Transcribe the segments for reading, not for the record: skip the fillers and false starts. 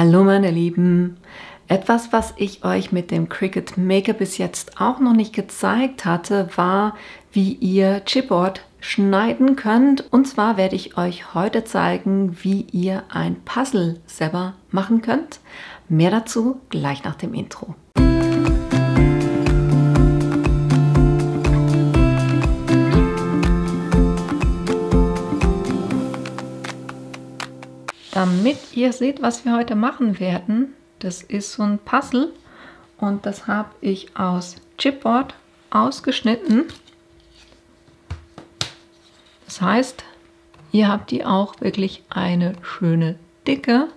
Hallo meine Lieben, etwas, was ich euch mit dem Cricut Maker bis jetzt auch noch nicht gezeigt hatte, war, wie ihr Chipboard schneiden könnt. Und zwar werde ich euch heute zeigen, wie ihr ein Puzzle selber machen könnt. Mehr dazu gleich nach dem Intro. Damit ihr seht, was wir heute machen werden, das ist so ein Puzzle und das habe ich aus Chipboard ausgeschnitten. Das heißt, ihr habt die auch wirklich eine schöne Dicke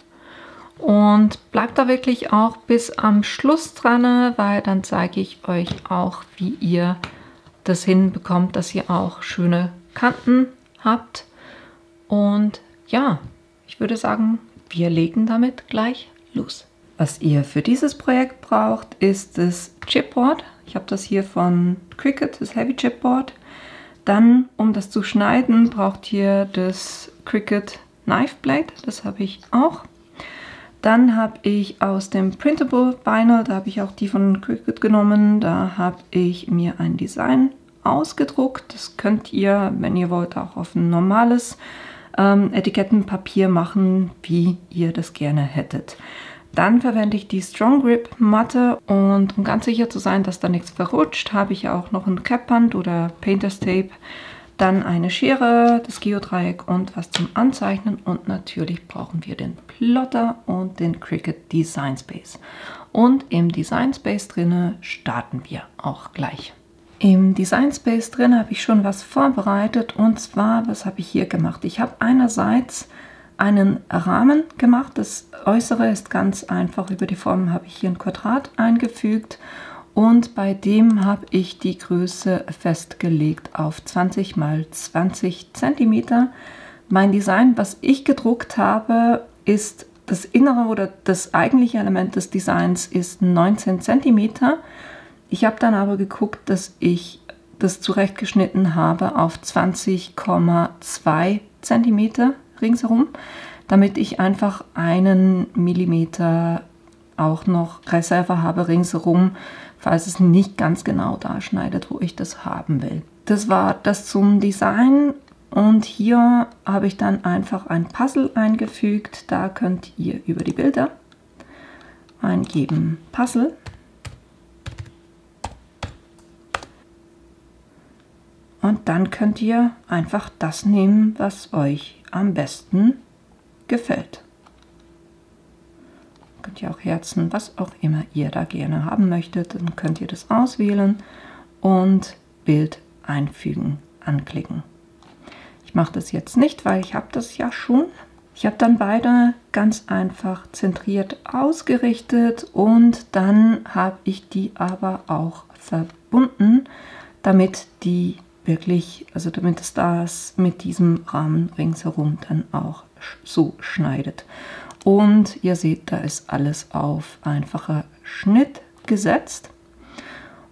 und bleibt da wirklich auch bis am Schluss dran, weil dann zeige ich euch auch, wie ihr das hinbekommt, dass ihr auch schöne Kanten habt. Und ja, ich würde sagen, wir legen damit gleich los. Was ihr für dieses Projekt braucht, ist das Chipboard. Ich habe das hier von Cricut, das Heavy Chipboard. Dann, um das zu schneiden, braucht ihr das Cricut Knife Blade. Das habe ich auch. Dann habe ich aus dem Printable Vinyl, da habe ich auch die von Cricut genommen, da habe ich mir ein Design ausgedruckt. Das könnt ihr, wenn ihr wollt, auch auf ein normales Etikettenpapier machen, wie ihr das gerne hättet. Dann verwende ich die Strong Grip Matte und um ganz sicher zu sein, dass da nichts verrutscht, habe ich auch noch ein Kapband oder Painter's Tape, dann eine Schere, das Geodreieck und was zum Anzeichnen und natürlich brauchen wir den Plotter und den Cricut Design Space. Und im Design Space drinne starten wir auch gleich. Im Design Space drin habe ich schon was vorbereitet und zwar, was habe ich hier gemacht? Ich habe einerseits einen Rahmen gemacht, das Äußere ist ganz einfach, über die Form habe ich hier ein Quadrat eingefügt und bei dem habe ich die Größe festgelegt auf 20 x 20 cm. Mein Design, was ich gedruckt habe, ist das Innere oder das eigentliche Element des Designs ist 19 cm. Ich habe dann aber geguckt, dass ich das zurechtgeschnitten habe auf 20,2 cm ringsherum, damit ich einfach einen Millimeter auch noch Reserve habe ringsherum, falls es nicht ganz genau da schneidet, wo ich das haben will. Das war das zum Design und hier habe ich dann einfach ein Puzzle eingefügt. Da könnt ihr über die Bilder eingeben Puzzle. Und dann könnt ihr einfach das nehmen, was euch am besten gefällt. Könnt ihr auch Herzen, was auch immer ihr da gerne haben möchtet, dann könnt ihr das auswählen und Bild einfügen, anklicken. Ich mache das jetzt nicht, weil ich habe das ja schon. Ich habe dann beide ganz einfach zentriert ausgerichtet und dann habe ich die aber auch verbunden, damit die wirklich, also damit es das mit diesem Rahmen ringsherum dann auch so schneidet. Und ihr seht, da ist alles auf einfacher Schnitt gesetzt.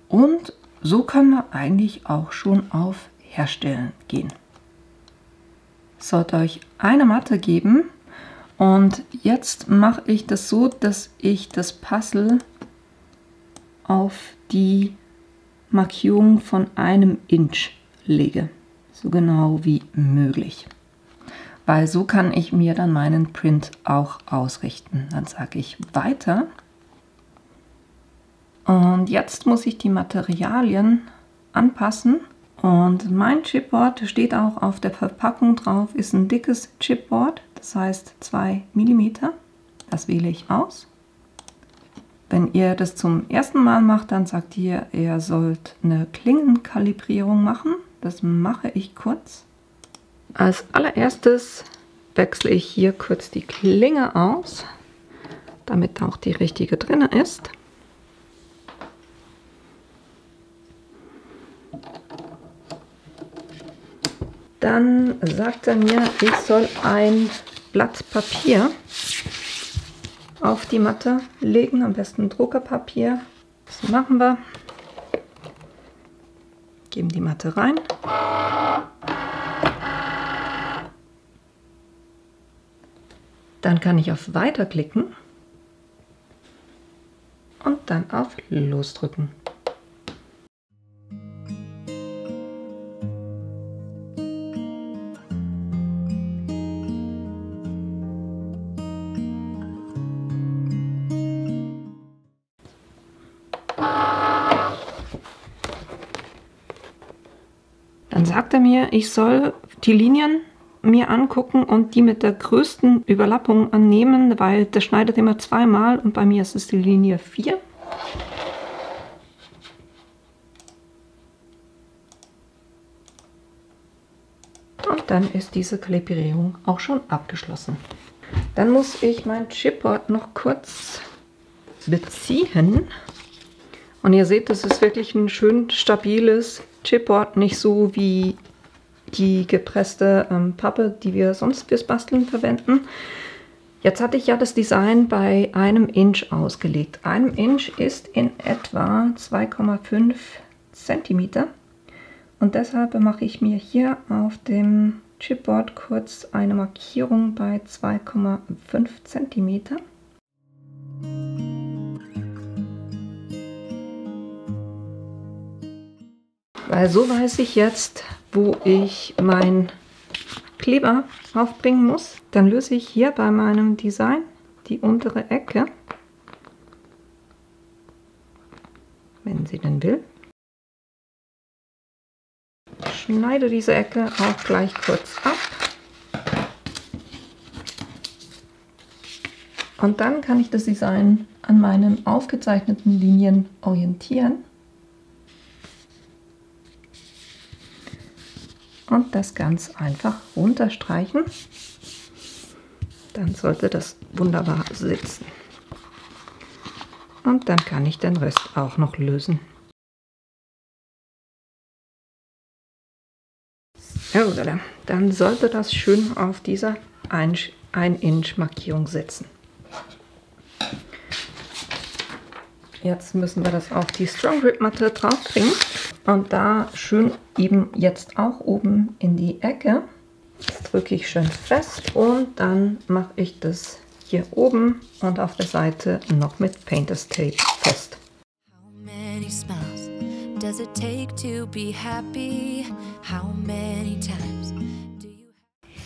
Und so können wir eigentlich auch schon auf Herstellen gehen. Es sollte euch eine Matte geben und jetzt mache ich das so, dass ich das Puzzle auf die Markierung von 1 Inch lege, so genau wie möglich, weil so kann ich mir dann meinen Print auch ausrichten. Dann sage ich weiter und jetzt muss ich die Materialien anpassen und mein Chipboard steht auch auf der Verpackung drauf, ist ein dickes Chipboard, das heißt 2 mm, das wähle ich aus. Wenn ihr das zum ersten Mal macht, dann sagt ihr sollt eine Klingenkalibrierung machen. Das mache ich kurz. Als allererstes wechsle ich hier kurz die Klinge aus, damit auch die richtige drin ist. Dann sagt er mir, ich soll ein Blatt Papier auf die Matte legen, am besten Druckerpapier. Das machen wir. Geben die Matte rein. Dann kann ich auf Weiter klicken und dann auf Los drücken. Dann sagt er mir, ich soll die Linien mir angucken und die mit der größten Überlappung annehmen, weil der schneidet immer zweimal und bei mir ist es die Linie 4. Und dann ist diese Kalibrierung auch schon abgeschlossen. Dann muss ich mein Chipboard noch kurz beziehen. Und ihr seht, das ist wirklich ein schön stabiles Chipboard, nicht so wie die gepresste Pappe, die wir sonst fürs Basteln verwenden. Jetzt hatte ich ja das Design bei 1 Inch ausgelegt. 1 Inch ist in etwa 2,5 cm. Und deshalb mache ich mir hier auf dem Chipboard kurz eine Markierung bei 2,5 cm. Weil so weiß ich jetzt, wo ich meinen Kleber aufbringen muss. Dann löse ich hier bei meinem Design die untere Ecke, wenn sie denn will. Schneide diese Ecke auch gleich kurz ab. Und dann kann ich das Design an meinen aufgezeichneten Linien orientieren. Und das ganz einfach runterstreichen. Dann sollte das wunderbar sitzen. Und dann kann ich den Rest auch noch lösen. So, dann sollte das schön auf dieser 1 Inch Markierung sitzen. Jetzt müssen wir das auf die Strong Grip Matte draufbringen. Und da schön eben jetzt auch oben in die Ecke. Das drücke ich schön fest und dann mache ich das hier oben und auf der Seite noch mit Painter's Tape fest.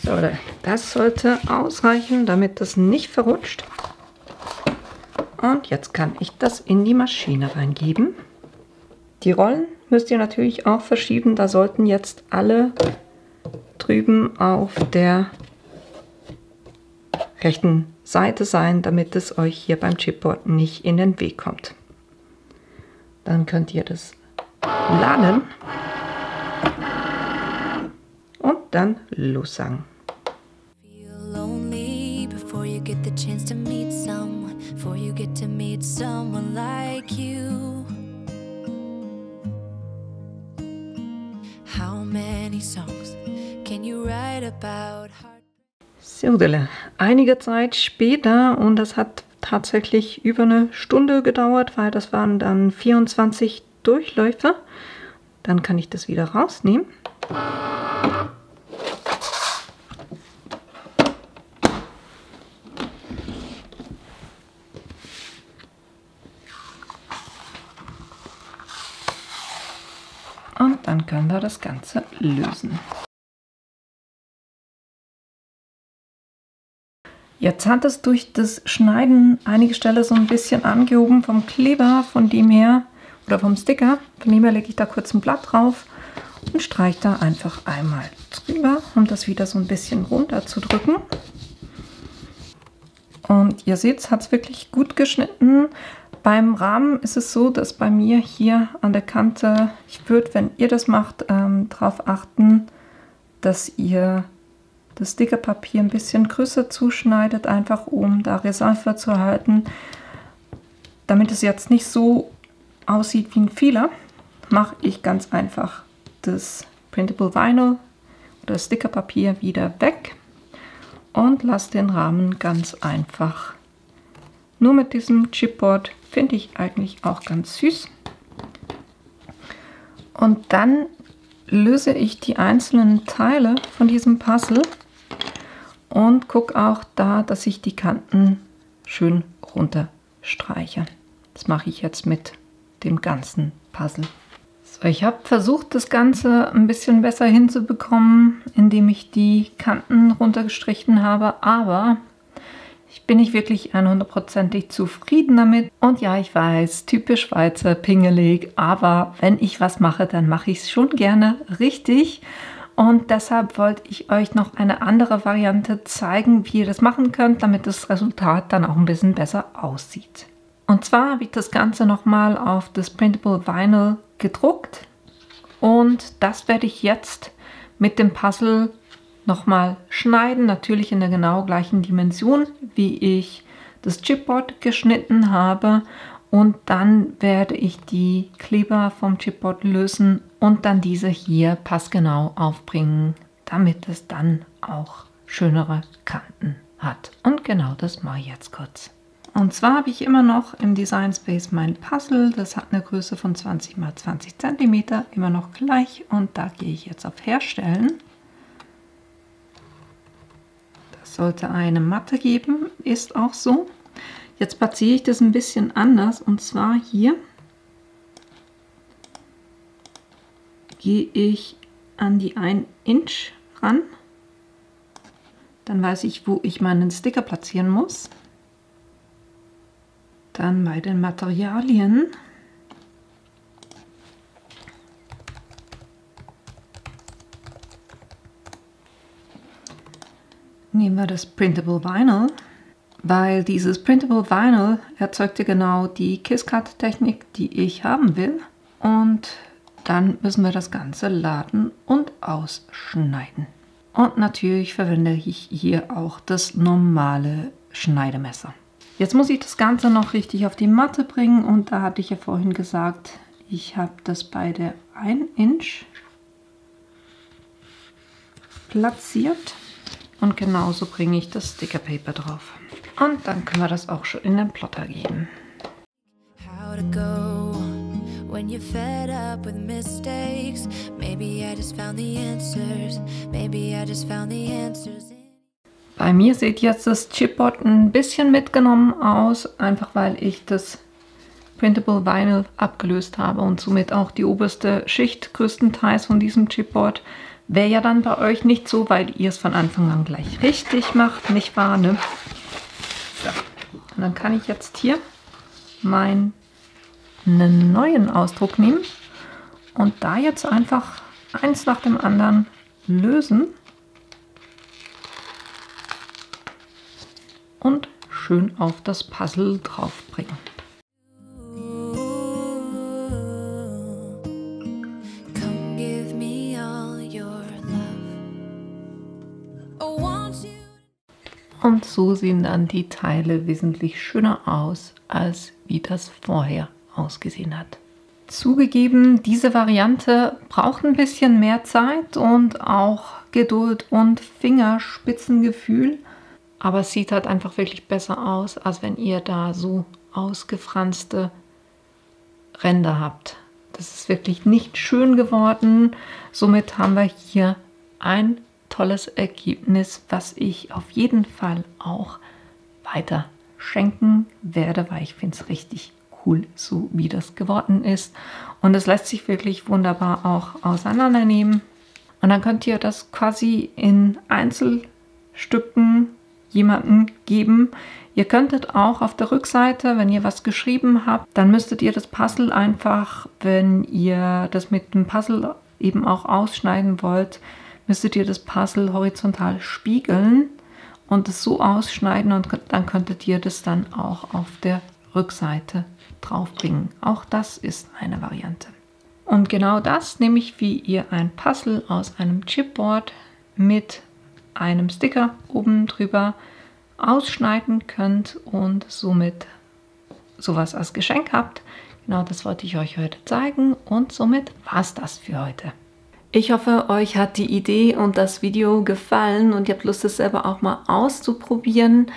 So, das sollte ausreichen, damit das nicht verrutscht. Und jetzt kann ich das in die Maschine reingeben. Die Rollen müsst ihr natürlich auch verschieben. Da sollten jetzt alle drüben auf der rechten Seite sein, damit es euch hier beim Chipboard nicht in den Weg kommt. Dann könnt ihr das laden und dann lossagen. So, einige Zeit später, und das hat tatsächlich über eine Stunde gedauert, weil das waren dann 24 Durchläufe. Dann kann ich das wieder rausnehmen. Und dann können wir das Ganze lösen. Jetzt hat es durch das Schneiden einige Stellen so ein bisschen angehoben vom Kleber, von dem her, oder vom Sticker. Von dem her lege ich da kurz ein Blatt drauf und streiche da einfach einmal drüber, um das wieder so ein bisschen runter zu drücken. Und ihr seht, es hat es wirklich gut geschnitten. Beim Rahmen ist es so, dass bei mir hier an der Kante, ich würde, wenn ihr das macht, darauf achten, dass ihr das Stickerpapier ein bisschen größer zuschneidet, einfach um da Reserve zu erhalten. Damit es jetzt nicht so aussieht wie ein Fehler, mache ich ganz einfach das Printable Vinyl oder das Stickerpapier wieder weg und lasse den Rahmen ganz einfach. Nur mit diesem Chipboard finde ich eigentlich auch ganz süß. Und dann löse ich die einzelnen Teile von diesem Puzzle und gucke auch da, dass ich die Kanten schön runterstreiche. Das mache ich jetzt mit dem ganzen Puzzle. So, ich habe versucht, das Ganze ein bisschen besser hinzubekommen, indem ich die Kanten runtergestrichen habe, aber ich bin nicht wirklich 100%ig zufrieden damit. Und ja, ich weiß, typisch Schweizer, pingelig, aber wenn ich was mache, dann mache ich es schon gerne richtig. Und deshalb wollte ich euch noch eine andere Variante zeigen, wie ihr das machen könnt, damit das Resultat dann auch ein bisschen besser aussieht. Und zwar habe ich das Ganze nochmal auf das Printable Vinyl gedruckt und das werde ich jetzt mit dem Puzzle nochmal schneiden, natürlich in der genau gleichen Dimension, wie ich das Chipboard geschnitten habe. Und dann werde ich die Kleber vom Chipboard lösen und dann diese hier passgenau aufbringen, damit es dann auch schönere Kanten hat. Und genau das mache ich jetzt kurz. Und zwar habe ich immer noch im Design Space mein Puzzle. Das hat eine Größe von 20 x 20 cm, immer noch gleich. Und da gehe ich jetzt auf Herstellen. Das sollte eine Matte geben, ist auch so. Jetzt platziere ich das ein bisschen anders und zwar hier gehe ich an die 1 Inch ran. Dann weiß ich, wo ich meinen Sticker platzieren muss. Dann bei den Materialien nehmen wir das Printable Vinyl. Weil dieses Printable Vinyl erzeugte genau die Kiss-Cut-Technik, die ich haben will. Und dann müssen wir das Ganze laden und ausschneiden. Und natürlich verwende ich hier auch das normale Schneidemesser. Jetzt muss ich das Ganze noch richtig auf die Matte bringen. Und da hatte ich ja vorhin gesagt, ich habe das bei der 1 Inch platziert. Und genauso bringe ich das Stickerpaper drauf. Und dann können wir das auch schon in den Plotter geben. Bei mir sieht jetzt das Chipboard ein bisschen mitgenommen aus, einfach weil ich das Printable Vinyl abgelöst habe und somit auch die oberste Schicht größtenteils von diesem Chipboard. Wäre ja dann bei euch nicht so, weil ihr es von Anfang an gleich richtig macht, nicht wahr, ne? So. Und dann kann ich jetzt hier meinen neuen Ausdruck nehmen und da jetzt einfach eins nach dem anderen lösen und schön auf das Puzzle drauf bringen. Und so sehen dann die Teile wesentlich schöner aus, als wie das vorher ausgesehen hat. Zugegeben, diese Variante braucht ein bisschen mehr Zeit und auch Geduld und Fingerspitzengefühl. Aber es sieht halt einfach wirklich besser aus, als wenn ihr da so ausgefranste Ränder habt. Das ist wirklich nicht schön geworden. Somit haben wir hier ein tolles Ergebnis, was ich auf jeden Fall auch weiter schenken werde, weil ich finde es richtig cool, so wie das geworden ist. Und es lässt sich wirklich wunderbar auch auseinandernehmen. Und dann könnt ihr das quasi in Einzelstücken jemandem geben. Ihr könntet auch auf der Rückseite, wenn ihr was geschrieben habt, dann müsstet ihr das Puzzle einfach, wenn ihr das mit dem Puzzle eben auch ausschneiden wollt, müsstet ihr das Puzzle horizontal spiegeln und es so ausschneiden und dann könntet ihr das dann auch auf der Rückseite draufbringen. Auch das ist eine Variante. Und genau das, nämlich wie ihr ein Puzzle aus einem Chipboard mit einem Sticker oben drüber ausschneiden könnt und somit sowas als Geschenk habt. Genau das wollte ich euch heute zeigen und somit war es das für heute. Ich hoffe, euch hat die Idee und das Video gefallen und ihr habt Lust, es selber auch mal auszuprobieren.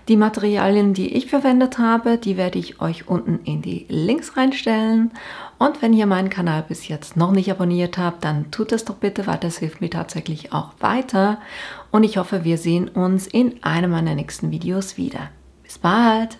Die Materialien, die ich verwendet habe, die werde ich euch unten in die Links reinstellen. Und wenn ihr meinen Kanal bis jetzt noch nicht abonniert habt, dann tut es doch bitte, weil das hilft mir tatsächlich auch weiter. Und ich hoffe, wir sehen uns in einem meiner nächsten Videos wieder. Bis bald!